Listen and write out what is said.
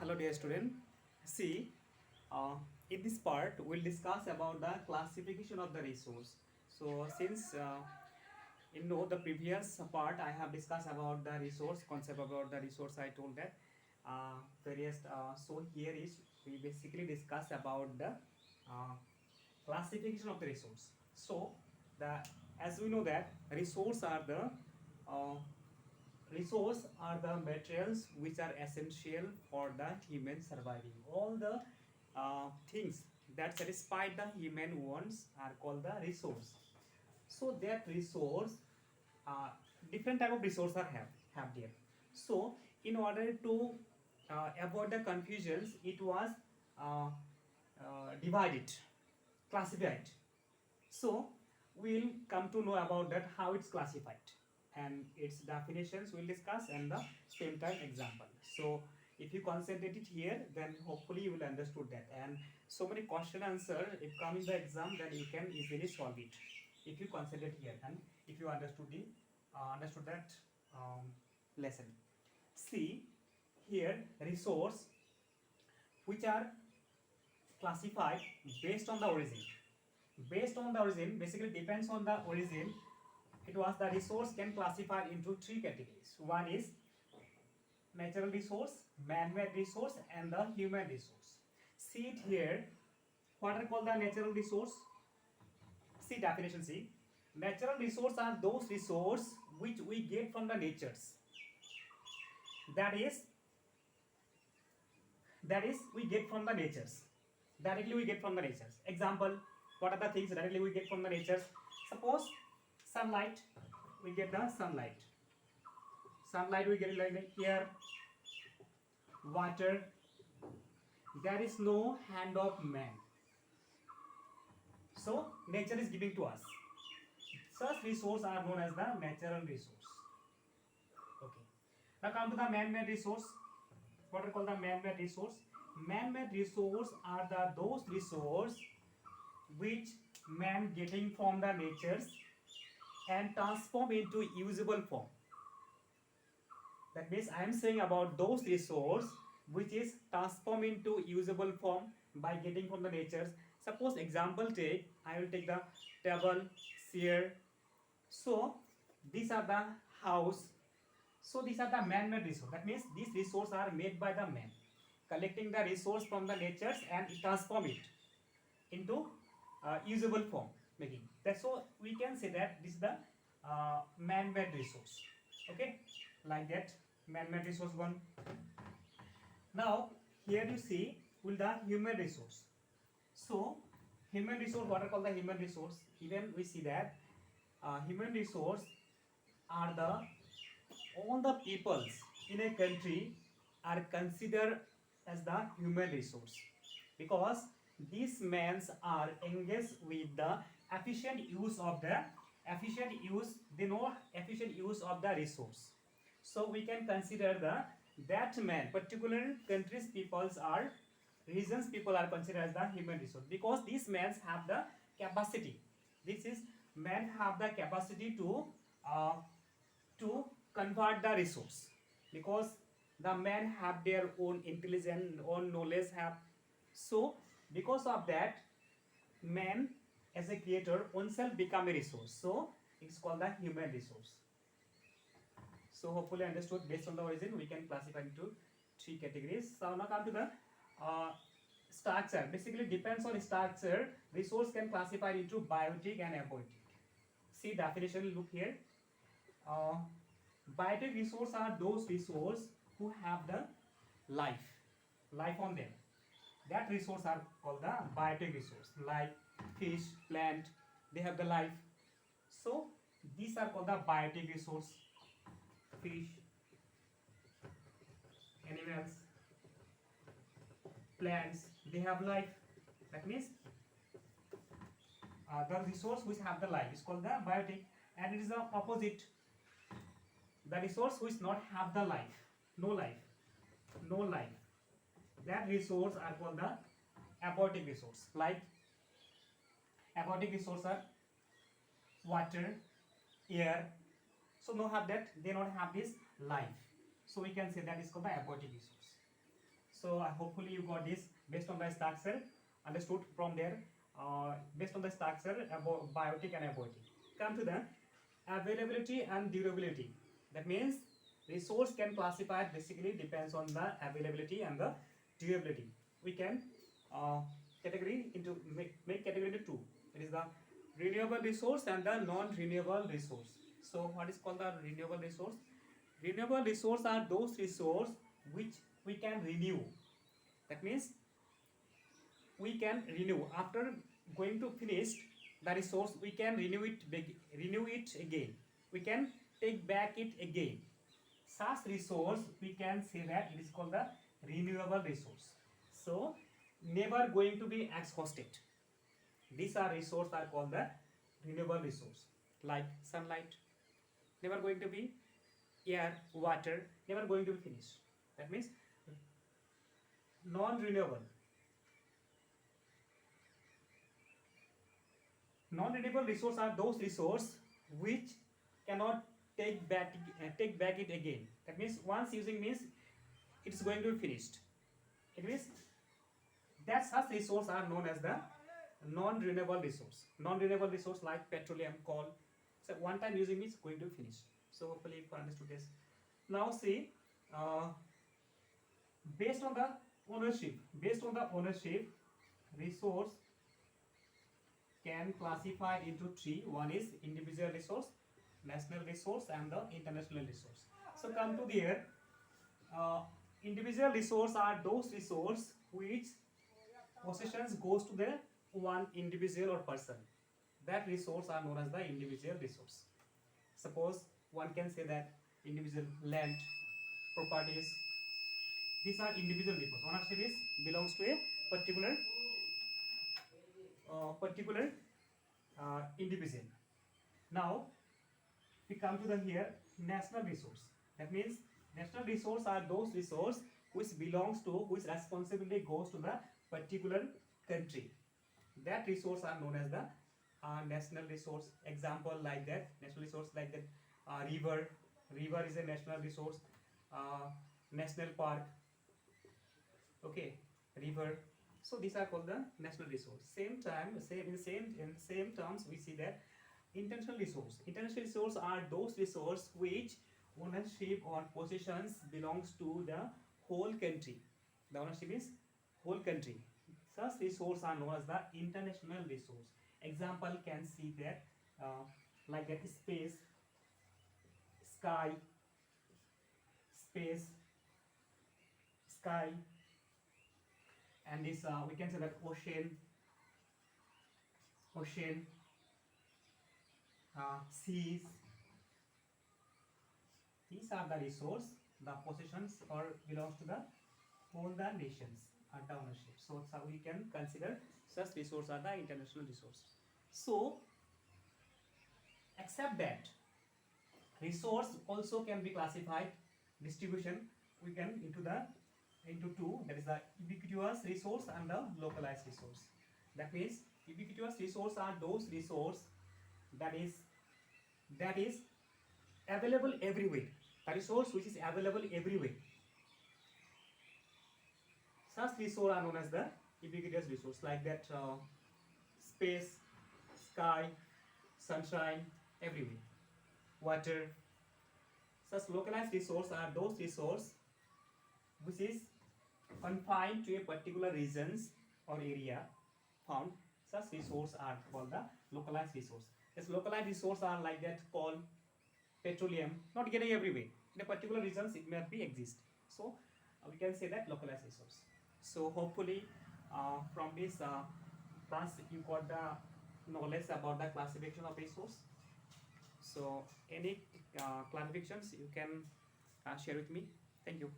Hello, dear student. See, in this part, we'll discuss about the classification of the resource. So, since the previous part, I have discussed about the resource concept about the resource. I told that various. So here is we basically discuss about the uh, classification of the resource. So, the as we know that uh, resource are the materials which are essential for the human surviving. All the things that satisfy the human wants are called the resource. So that resource, uh, different type of resource are have there. So in order to avoid the confusions, it was uh, divided, classified. So we'll come to know about that how it's classified and its definitions we'll discuss and the same time example. So if you concentrate it here, then hopefully you will understood that. And so many question answer if come in the exam, then you can easily solve it if you concentrate here and if you understood that lesson. See here resource which are classified based on the origin. Based on the origin, basically depends on the origin, it was the resource can classify into three categories. One is natural resource, man-made resource, and the human resource. See it here, what are called the natural resource? See definition, see. Natural resource are those resource which we get from the natures. That is, we get from the natures. Directly we get from the natures. Example, what are the things directly we get from the natures? Suppose sunlight, we get the sunlight. Sunlight we get like here. Water, there is no hand of man. So nature is giving to us. Such resources are known as the natural resource. Okay. Now come to the man-made resource. What are called the man-made resource? Man-made resource are those resource which man getting from the natures and transform into usable form. That means I am saying about those resource which is transformed into usable form by getting from the natures. Suppose example take, I will take the table, chair. So these are the house. So these are the man-made resource. That means these resources are made by the man, collecting the resource from the natures and transform it into usable form making. That's so we can say that this is the man-made resource. Okay, like that man-made resource one. Now here you see will the human resource. So human resource, what are called the human resource? Even we see that human resource are the all the peoples in a country are considered as the human resource because these men are engaged with the efficient use of the efficient use of the resource. So we can consider that man particular countries peoples are regions people are considered as the human resource because these men have the capacity. This is men have the capacity uh, to convert the resource because the men have their own intelligence, own knowledge have. So because of that, man as a creator oneself become a resource. So it's called the human resource. So hopefully understood. Based on the origin, we can classify into three categories. So now come to the uh, structure. Basically depends on structure. Resource can classify into biotic and abiotic. See definition. Look here. Uh, Biotic resources are those resources who have the life on them. That resource are called the biotic resource. Like fish, plant, they have the life. So these are called the biotic resource. Fish, animals, plants, they have life. That means the resource which have the life is called the biotic, and it is the opposite. The resource which not have the life, no life, that resource are called the abiotic resource. Like abiotic resource are water, air. So they not have this life. So we can say that is called the abiotic resource. So hopefully you got this based on the structure, understood from there, based on the structure about biotic and abiotic. Come to the availability and durability. That means resource can classify it basically depends on the availability and the durability. We can category into make category into two. It is the renewable resource and the non-renewable resource. So what is called the renewable resource? Renewable resource are those resource which we can renew. That means we can renew after going to finish the resource. We can renew it again. We can take back it again. Such resource we can say that it is called the renewable resource. So never going to be exhausted. These are resource are called the renewable resource, like sunlight, never going to be, air, water, never going to be finished. That means non-renewable. Non-renewable resource are those resource which cannot take back it again. That means once using means it is going to be finished. It means that such resource are known as the non-renewable resource. Non-renewable resource like petroleum, coal. So one time using means going to finish. So hopefully you understood this. Now see, based on the ownership, resource can classify into three. One is individual resource, national resource, and the international resource. So come to here. Individual resource are those resource which possessions goes to the one individual or person. That resource are known as the individual resource. Suppose one can say that individual land, properties. These are individual resource. Ownership is belongs to a particular individual. Now we come to the here national resource. That means national resource are those resource which belongs to, which responsibility goes to the particular country. That resource are known as the national resource. Example like that, national resource like that, river is a national resource. National park, okay, river. So these are called the national resource. Same terms we see that international resource are those resource which ownership or possessions belongs to the whole country. The ownership is whole country. Such resource are known as the international resource. Example can see that like that space, sky, and this we can say that ocean, seas. These are the resource, the possessions or belongs to the whole the nations under ownership. So we can consider such resource are the international resource. So except that resource also can be classified distribution. We can into two, that is the ubiquitous resource and the localized resource. That means ubiquitous resource are those resource that is available everywhere. A resource which is available everywhere. Such resource are known as the ubiquitous resource, like that space, sky, sunshine, everywhere, water. Such localized resource are those resource which is confined to a particular regions or area found. Such resource are called the localized resource. This localized resource are like that coal, petroleum, not getting everywhere. In a particular regions it may be exist. So we can say that localized resource. So hopefully from this class you got the knowledge about the classification of resource. So any clarifications you can share with me. Thank you.